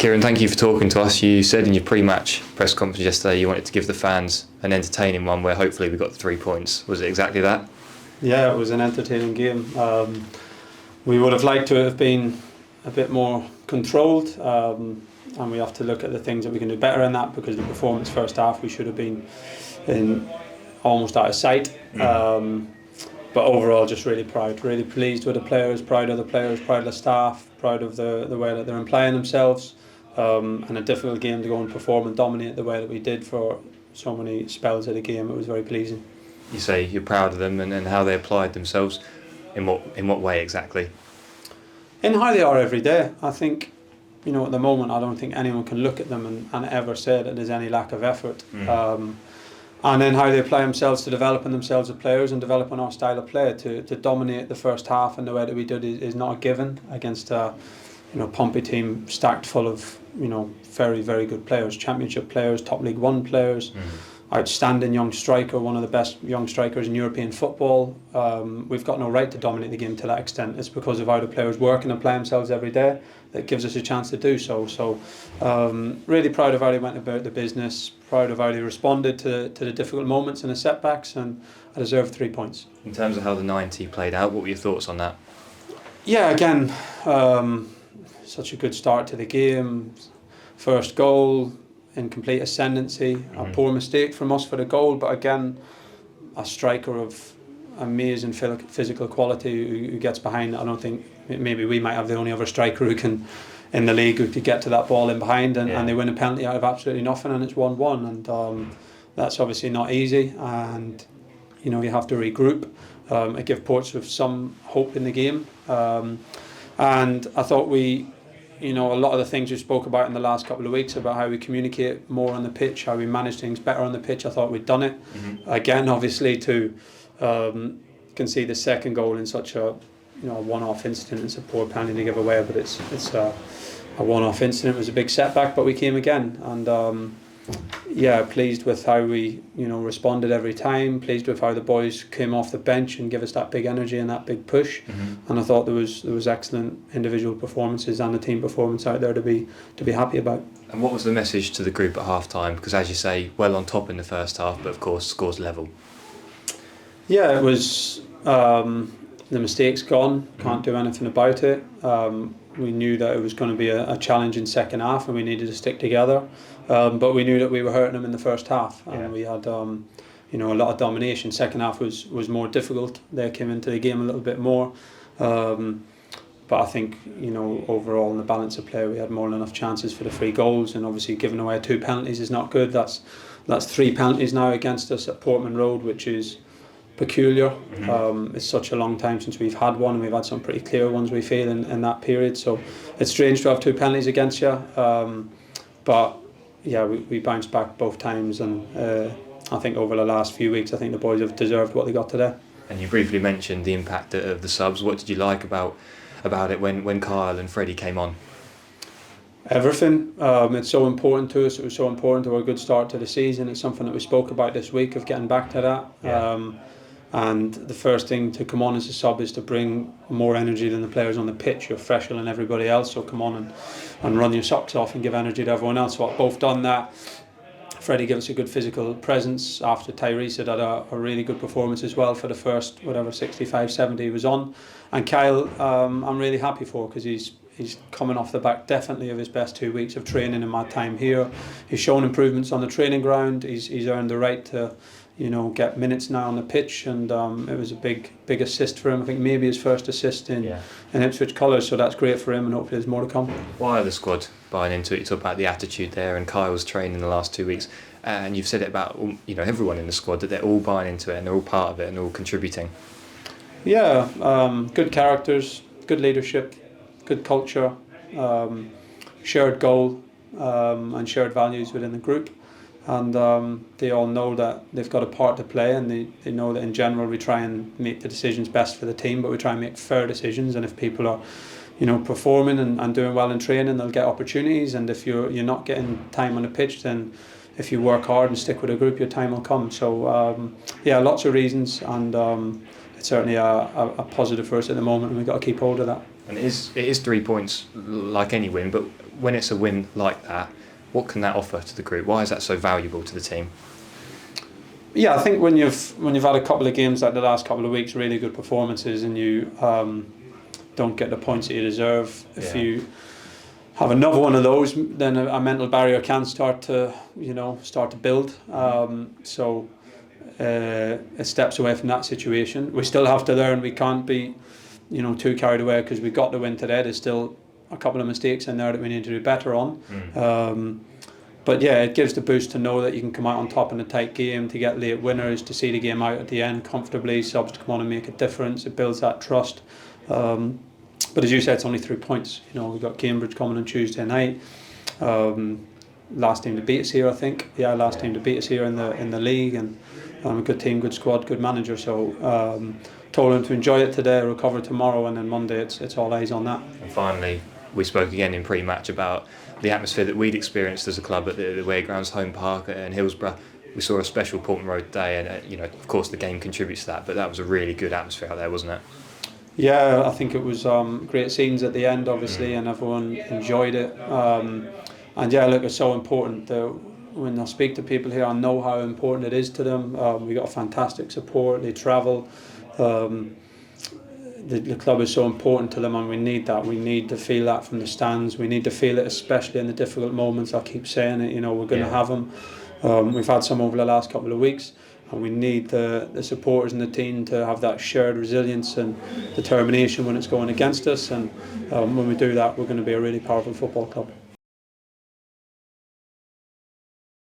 Kieran, thank you for talking to us. You said in your pre-match press conference yesterday you wanted to give the fans an entertaining one where hopefully we got the 3 points. Was it exactly that? Yeah, it was an entertaining game. We would have liked to have been a bit more controlled, and we have to look at the things that we can do better in that, because the performance first half we should have been in almost out of sight. But overall, just really pleased with the players, proud of the players, proud of the staff, proud of the way that they're implying themselves. And a difficult game to go and perform and dominate the way that we did for so many spells of the game. It was very pleasing. You say you're proud of them and how they applied themselves. In what way exactly? In how they are every day. I think, at the moment, I don't think anyone can look at them and ever say that there's any lack of effort. And then how they apply themselves to developing themselves as players and developing our style of play. To dominate the first half in the way that we did is not a given against a Pompey team stacked full of very, very good players, championship players, top League One players, outstanding young striker, one of the best young strikers in European football. We've got no right to dominate the game to that extent. It's because of how the players work and apply themselves every day that gives us a chance to do so. So really proud of how they went about the business, proud of how they responded to the difficult moments and the setbacks, and I deserve 3 points. In terms of how the 90 played out, what were your thoughts on that? Yeah, again, such a good start to the game. First goal in complete ascendancy. A poor mistake from us for the goal, but again, a striker of amazing physical quality who gets behind. I don't think, maybe we might have the only other striker who can in the league who could get to that ball in behind, and they win a penalty out of absolutely nothing, and it's 1-1, and that's obviously not easy, and you have to regroup. It gave Portsmouth some hope in the game, and I thought we, a lot of the things we spoke about in the last couple of weeks about how we communicate more on the pitch, how we manage things better on the pitch, I thought we'd done it. Again, obviously, to concede the second goal in such a one-off incident, it's a poor penalty to give away, but it's a one-off incident. It was a big setback, but we came again, and pleased with how we responded every time, pleased with how the boys came off the bench and give us that big energy and that big push. And I thought there was excellent individual performances and a team performance out there to be happy about. And what was the message to the group at half time? Because as you say, well on top in the first half, but of course scores level. Yeah, it was the mistakes gone, can't do anything about it. We knew that it was going to be a challenging second half and we needed to stick together, but we knew that we were hurting them in the first half, and we had a lot of domination. Second half was more difficult. They came into the game a little bit more, but I think overall in the balance of play we had more than enough chances for the 3 goals, and obviously giving away 2 penalties is not good. That's 3 penalties now against us at Portman Road, which is peculiar. It's such a long time since we've had one, and we've had some pretty clear ones, we feel, in that period, so it's strange to have 2 penalties against you, but yeah, we bounced back both times, and I think over the last few weeks I think the boys have deserved what they got today. And you briefly mentioned the impact of the subs. What did you like about it when Kyle and Freddie came on? Everything. It's so important to us. It was so important to our good start to the season. It's something that we spoke about this week, of getting back to that. And the first thing to come on as a sub is to bring more energy than the players on the pitch. You're fresher than everybody else, so come on and run your socks off and give energy to everyone else. So I've both done that. Freddie gave us a good physical presence after Tyrese had a really good performance as well for the first 65, 70 he was on. And Kyle, I'm really happy for, because he's coming off the back definitely of his best 2 weeks of training in my time here. He's shown improvements on the training ground. He's earned the right to get minutes now on the pitch, and it was a big assist for him. I think maybe his first assist in Ipswich colours, so that's great for him, and hopefully there's more to come. Why are the squad buying into it? You talk about the attitude there, and Kyle's training the last 2 weeks, and you've said it about everyone in the squad, that they're all buying into it and they're all part of it and all contributing. Yeah, good characters, good leadership, good culture, shared goal, and shared values within the group. And they all know that they've got a part to play, and they know that in general we try and make the decisions best for the team, but we try and make fair decisions. And if people are performing and doing well in training, they'll get opportunities, and if you're not getting time on the pitch, then if you work hard and stick with a group, your time will come. So lots of reasons, and it's certainly a positive for us at the moment, and we've got to keep hold of that. And it is 3 points like any win, but when it's a win like that, what can that offer to the group? Why is that so valuable to the team? Yeah, I think when you've had a couple of games like the last couple of weeks, really good performances, and you don't get the points that you deserve, if you have another one of those, then a mental barrier can start to build. So it steps away from that situation. We still have to learn. We can't be too carried away because we got the win today. There's still a couple of mistakes in there that we need to do better on. But yeah, it gives the boost to know that you can come out on top in a tight game, to get late winners, to see the game out at the end comfortably, subs to come on and make a difference. It builds that trust. But as you said, it's only 3 points. We've got Cambridge coming on Tuesday night. Last team to beat us here, I think. Yeah, last team to beat us here in the league, and a good team, good squad, good manager. So told them to enjoy it today, recover tomorrow, and then Monday it's all eyes on that. And finally, we spoke again in pre-match about the atmosphere that we'd experienced as a club at the away grounds, home park in Hillsborough. We saw a special Portman Road day, and of course the game contributes to that, but that was a really good atmosphere out there, wasn't it? Yeah, I think it was great scenes at the end, obviously, and everyone enjoyed it. And yeah, look, it's so important that when I speak to people here, I know how important it is to them. We got fantastic support. They travel. The club is so important to them, and we need that. We need to feel that from the stands. We need to feel it, especially in the difficult moments. I keep saying it. We're going to have them. We've had some over the last couple of weeks, and we need the supporters and the team to have that shared resilience and determination when it's going against us. And when we do that, we're going to be a really powerful football club.